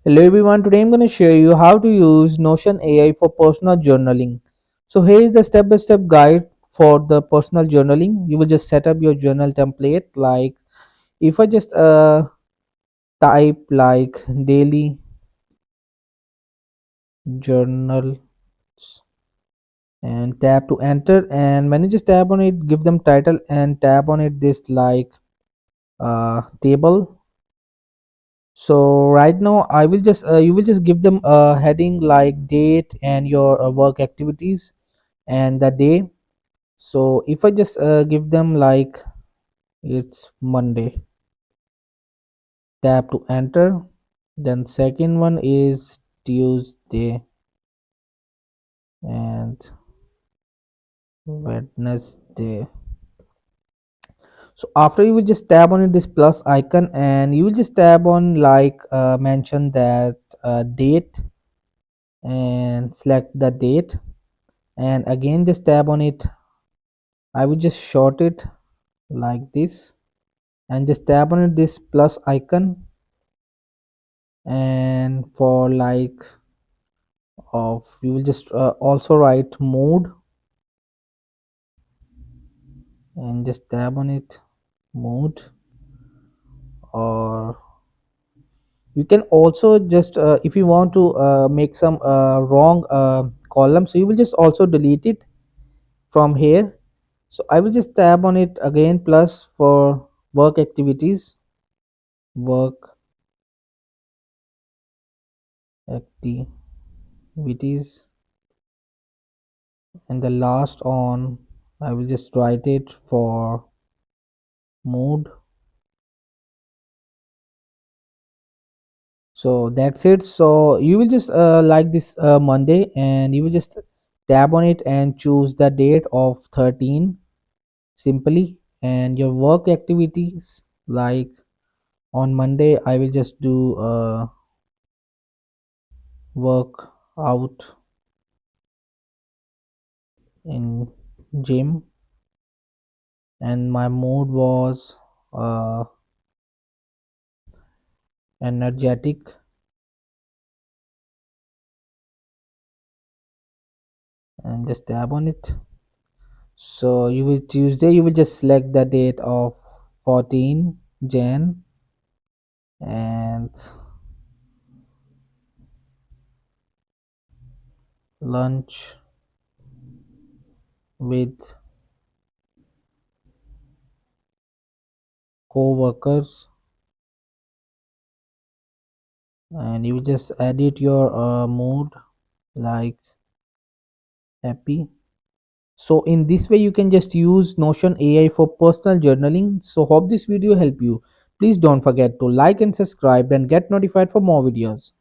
Hello everyone, today I'm going to show you how to use Notion AI for personal journaling. So here is the step-by-step guide for the personal journaling. You will just set up your journal template. Like if I just type like daily journal and tap to enter, and when you just tap on it, give them title and tap on it this like table. So right now I will just you will just give them a heading like date and your work activities and the day. So if I just give them like it's Monday, tap to enter. Then second one is Tuesday and Wednesday. So after you will just tap on it, this plus icon, and you will just tap on like mention that date and select the date, and again just tap on it. I will just short it like this and just tap on it this plus icon, and for like of you will just also write mode and just tap on it mode. Or you can also just if you want to make some wrong column, so you will just also delete it from here. So I will just tap on it again plus for work activities, work activities, and the last on I will just write it for mode. So that's it. So you will just like this Monday, and you will just tap on it and choose the date of 13 simply, and your work activities like on Monday I will just do work out in gym, and my mood was uh, energetic, and just tap on it. So you will Tuesday you will just select the date of 14 Jan, and lunch with co-workers, and you just edit your mood like happy. So in this way you can just use Notion AI for personal journaling. So hope this video helped you. Please don't forget to like and subscribe and get notified for more videos.